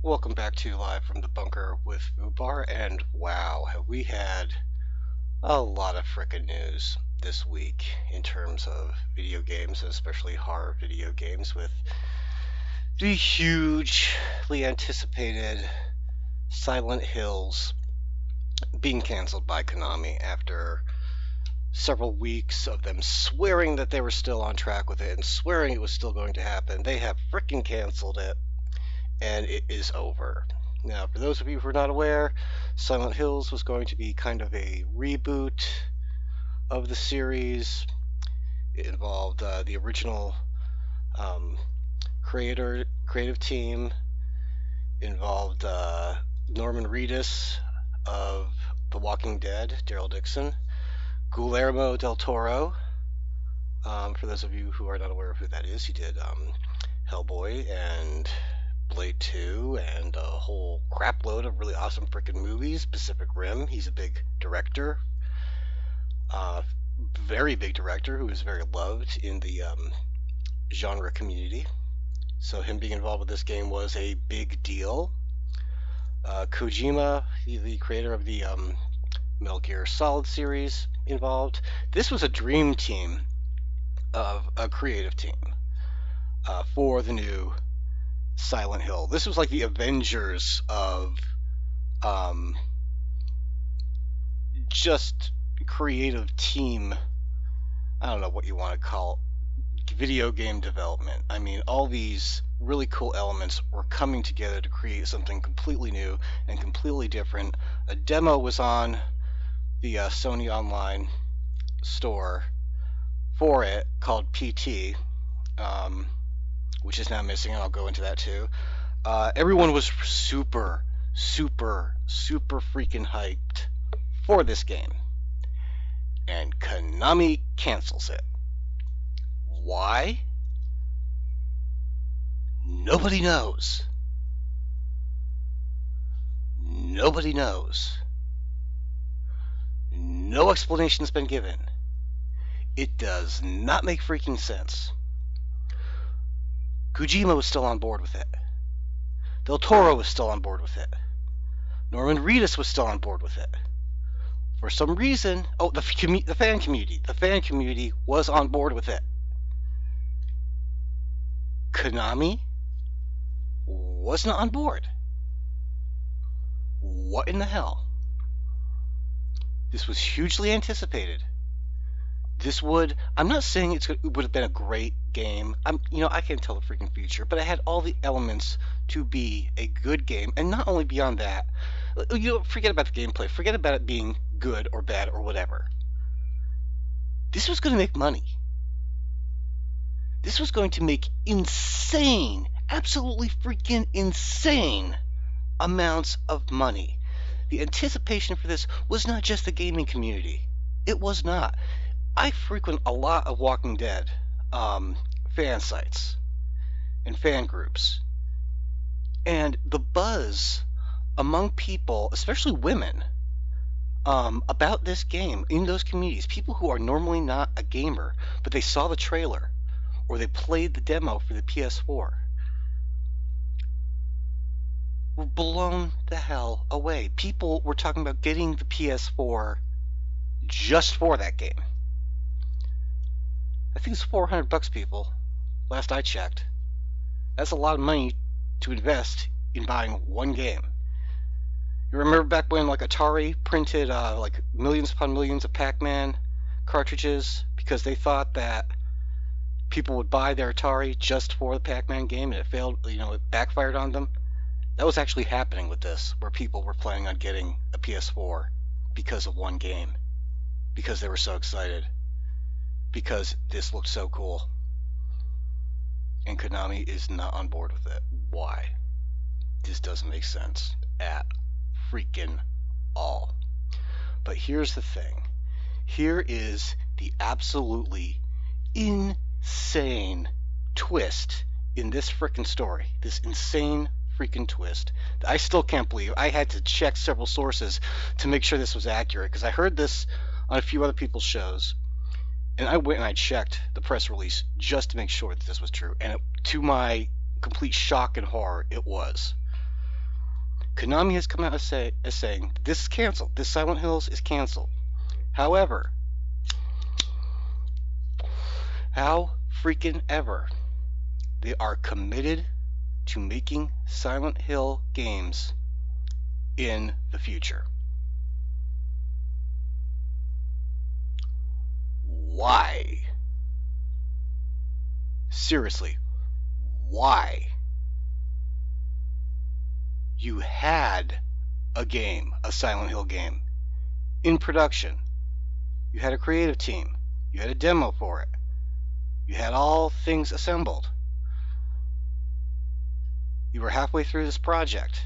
Welcome back to Live from the Bunker with FUBAR, and wow, have we had a lot of frickin' news this week in terms of video games, especially horror video games, with the hugely anticipated Silent Hills being canceled by Konami after several weeks of them swearing that they were still on track with it and swearing it was still going to happen. They have frickin' canceled it, and it is over. Now, for those of you who are not aware, Silent Hills was going to be kind of a reboot of the series. It involved the original creative team, involved Norman Reedus of The Walking Dead, Daryl Dixon, Guillermo del Toro. For those of you who are not aware of who that is, he did Hellboy and Blade 2 and a whole crap load of really awesome freaking movies. Pacific Rim, he's a big director, very big director who is very loved in the genre community. So him being involved with this game was a big deal. Kojima, the creator of the Metal Gear Solid series, involved. This was a dream team of a creative team for the new Silent Hill. This was like the Avengers of just creative team. I don't know what you want to call it, video game development. I mean, all these really cool elements were coming together to create something completely new and completely different. A demo was on the Sony Online store for it called PT, which is now missing, and I'll go into that too. Everyone was super freaking hyped for this game, and Konami cancels it. Why? Nobody knows. Nobody knows. No explanation's been given. It does not make freaking sense. Kojima was still on board with it. Del Toro was still on board with it. Norman Reedus was still on board with it. For some reason, the fan community was on board with it. Konami wasn't on board. What in the hell? This was hugely anticipated. I'm not saying it would have been a great game. I can't tell the freaking future, but it had all the elements to be a good game. And not only beyond that, forget about the gameplay. Forget about it being good or bad or whatever. This was going to make money. This was going to make insane, absolutely freaking insane amounts of money. The anticipation for this was not just the gaming community. It was not. I frequent a lot of Walking Dead fan sites and fan groups, and the buzz among people, especially women, about this game in those communities, people who are normally not a gamer, but they saw the trailer or they played the demo for the PS4, were blown the hell away. People were talking about getting the PS4 just for that game. I think it's $400, people. Last I checked. That's a lot of money to invest in buying one game. You remember back when Atari printed millions upon millions of Pac-Man cartridges because they thought that people would buy their Atari just for the Pac-Man game, and it failed. It backfired on them. That was actually happening with this, where people were planning on getting a PS4 because of one game, because they were so excited, because this looked so cool. And Konami is not on board with it. Why? This doesn't make sense at freaking all. But here's the thing. Here is the absolutely insane twist in this freaking story. This insane freaking twist that I still can't believe. I had to check several sources to make sure this was accurate, because I heard this on a few other people's shows. And I went and I checked the press release just to make sure that this was true. And to my complete shock and horror, it was. Konami has come out as saying this is canceled. This Silent Hills is canceled. However, how freaking ever, they are committed to making Silent Hill games in the future. Why? Seriously, why? You had a game, a Silent Hill game, in production. You had a creative team. You had a demo for it. You had all things assembled. You were halfway through this project.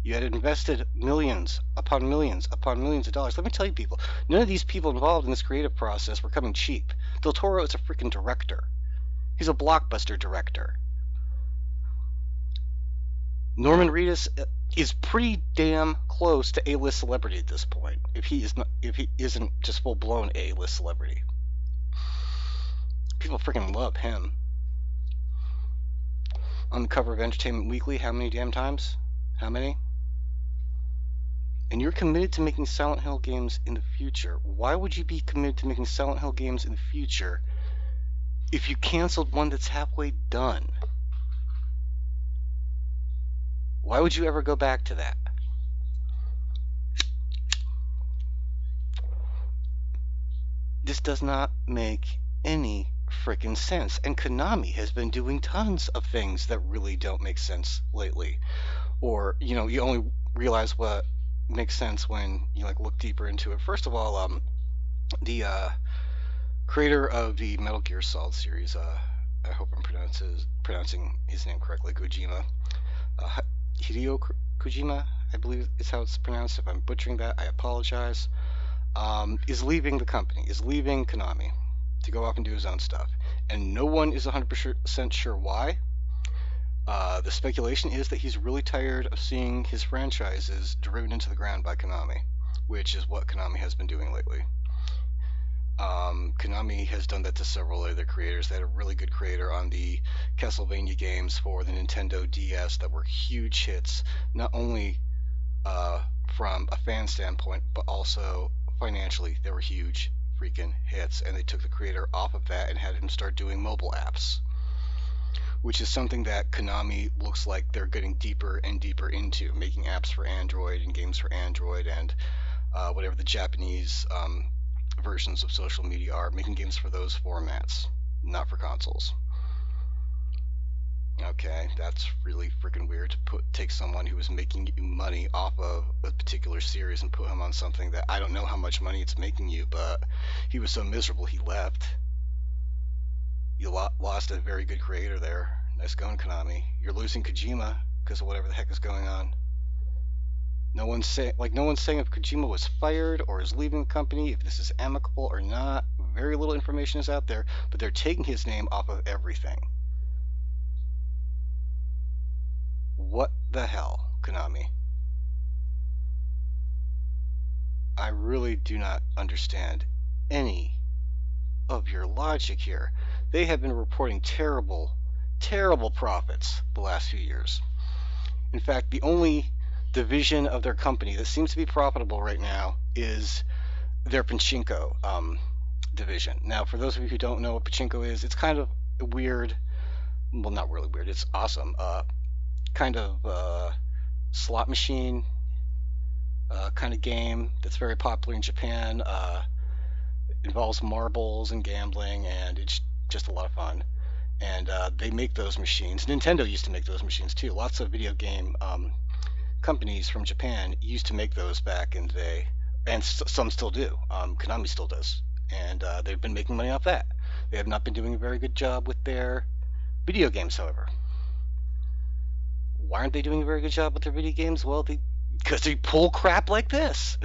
You had invested millions upon millions upon millions of dollars. Let me tell you, people, none of these people involved in this creative process were coming cheap. Del Toro is a freaking director. He's a blockbuster director. Norman Reedus is pretty damn close to A-list celebrity at this point. If he isn't just full-blown A-list celebrity. People freaking love him. On the cover of Entertainment Weekly, how many damn times? How many? And you're committed to making Silent Hill games in the future. Why would you be committed to making Silent Hill games in the future if you canceled one that's halfway done? Why would you ever go back to that? This does not make any freaking sense. And Konami has been doing tons of things that really don't make sense lately. Or, you only realize what makes sense when you look deeper into it. First of all, the creator of the Metal Gear Solid series, I hope I'm pronouncing his name correctly, Kojima, Hideo Kojima, I believe is how it's pronounced. If I'm butchering that, I apologize. Is leaving the company, is leaving Konami to go off and do his own stuff. And no one is 100% sure why. The speculation is that he's really tired of seeing his franchises driven into the ground by Konami, which is what Konami has been doing lately. Konami has done that to several other creators. They had a really good creator on the Castlevania games for the Nintendo DS that were huge hits, not only from a fan standpoint, but also financially. They were huge freaking hits, and they took the creator off of that and had him start doing mobile apps, which is something that Konami looks like they're getting deeper and deeper into, making apps for Android and games for Android and whatever the Japanese versions of social media are, making games for those formats, not for consoles. Okay, that's really freaking weird to take someone who was making you money off of a particular series and put him on something that I don't know how much money it's making you, but he was so miserable he left. You lost a very good creator there. Nice going, Konami. You're losing Kojima because of whatever the heck is going on. No one's saying if Kojima was fired or is leaving the company, if this is amicable or not. Very little information is out there, but they're taking his name off of everything. What the hell, Konami? I really do not understand any of your logic here. They have been reporting terrible, terrible profits the last few years. In fact, the only division of their company that seems to be profitable right now is their Pachinko division. Now, for those of you who don't know what Pachinko is, it's kind of weird. Well, not really weird. It's awesome. Kind of slot machine kind of game that's very popular in Japan. Involves marbles and gambling, and it's just a lot of fun. And they make those machines. Nintendo used to make those machines too. Lots of video game companies from Japan used to make those back in the day, and some still do. Konami still does, and they've been making money off that. They have not been doing a very good job with their video games, however. Why aren't they doing a very good job with their video games? Well, because they pull crap like this.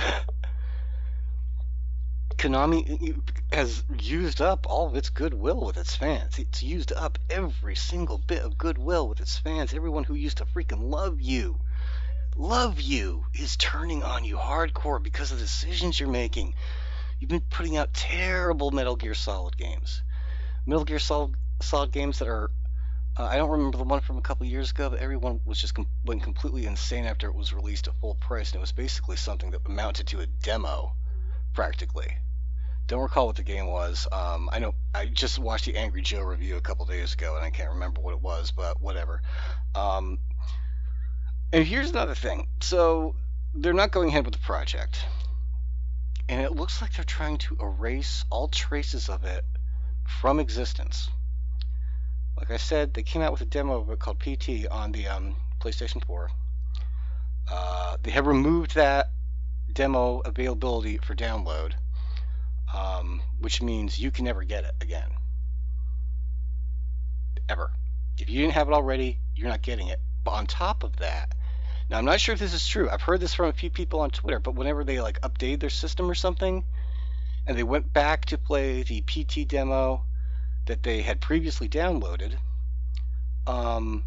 Konami has used up all of its goodwill with its fans. It's used up every single bit of goodwill with its fans. Everyone who used to freaking love you is turning on you hardcore because of the decisions you're making. You've been putting out terrible Metal Gear Solid games. Metal Gear Solid games that are I don't remember the one from a couple years ago, but everyone was just went completely insane after it was released at full price, and it was basically something that amounted to a demo, practically. Don't recall what the game was. I know I just watched the Angry Joe review a couple days ago, and I can't remember what it was, but whatever. Um, and here's another thing. So they're not going ahead with the project, and it looks like they're trying to erase all traces of it from existence. Like I said, they came out with a demo of it called PT on the PlayStation 4. They have removed that demo availability for download, which means you can never get it again. Ever. If you didn't have it already, you're not getting it. But on top of that, now I'm not sure if this is true. I've heard this from a few people on Twitter, but whenever they like updated their system or something, and they went back to play the PT demo that they had previously downloaded, the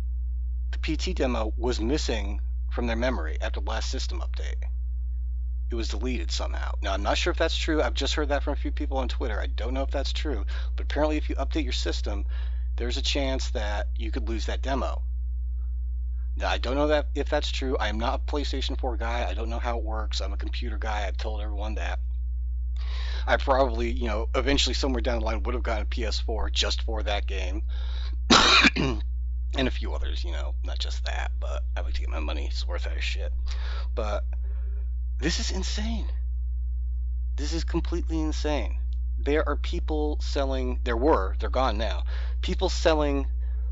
PT demo was missing from their memory after the last system update. It was deleted somehow. Now, I'm not sure if that's true. I've just heard that from a few people on Twitter. I don't know if that's true, but apparently if you update your system, there's a chance that you could lose that demo. Now, I don't know that if that's true. I am not a PlayStation 4 guy. I don't know how it works. I'm a computer guy. I've told everyone that. I probably, eventually somewhere down the line would have gotten a PS4 just for that game. And a few others, not just that, but I like to get my money's worth out of shit. But this is insane. This is completely insane. There are people selling, they're gone now, people selling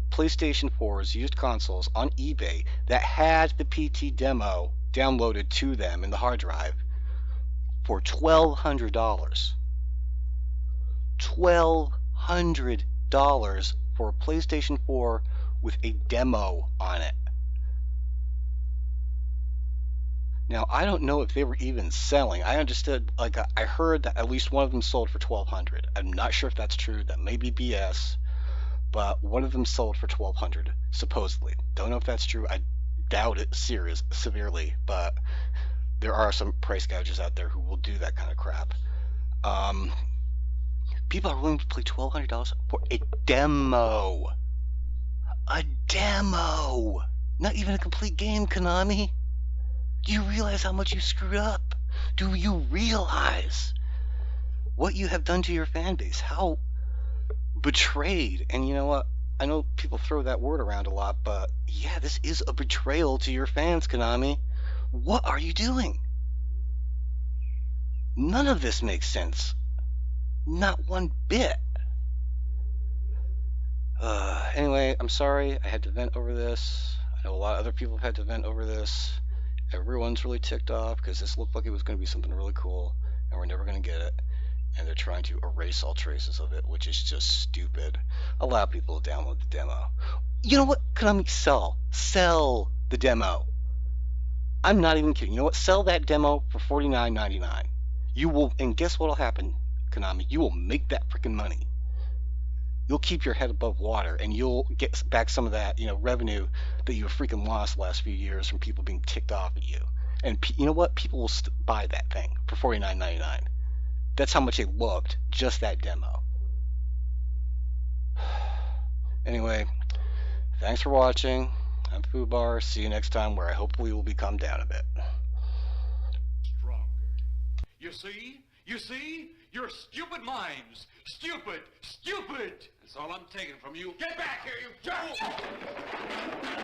PlayStation 4's used consoles on eBay that had the PT demo downloaded to them in the hard drive for $1,200. $1,200 for a PlayStation 4 with a demo on it. Now, I don't know if they were even selling. I understood, I heard that at least one of them sold for $1,200. I'm not sure if that's true. That may be BS, but one of them sold for $1,200, supposedly. Don't know if that's true. I doubt it severely, but there are some price gougers out there who will do that kind of crap. People are willing to pay $1,200 for a demo. A demo! Not even a complete game, Konami. Do you realize how much you screwed up? Do you realize what you have done to your fan base? How betrayed. And you know what? I know people throw that word around a lot, but yeah, this is a betrayal to your fans, Konami. What are you doing? None of this makes sense. Not one bit. Anyway, I'm sorry I had to vent over this. I know a lot of other people have had to vent over this. Everyone's really ticked off because this looked like it was going to be something really cool, and we're never going to get it. And they're trying to erase all traces of it, which is just stupid. Allow people to download the demo. You know what? Konami, sell the demo. I'm not even kidding. You know what? Sell that demo for $49.99. You will, and guess what'll happen, Konami? You will make that freaking money. You'll keep your head above water, and you'll get back some of that, revenue that you have freaking lost the last few years from people being ticked off at you. And you know what? People will buy that thing for $49.99. That's how much they loved just that demo. Anyway, thanks for watching. I'm FUBAR. See you next time, where I hopefully will be calmed down a bit. Stronger. You see? You see? Your stupid minds. Stupid. Stupid. That's all I'm taking from you. Get back here, you fool!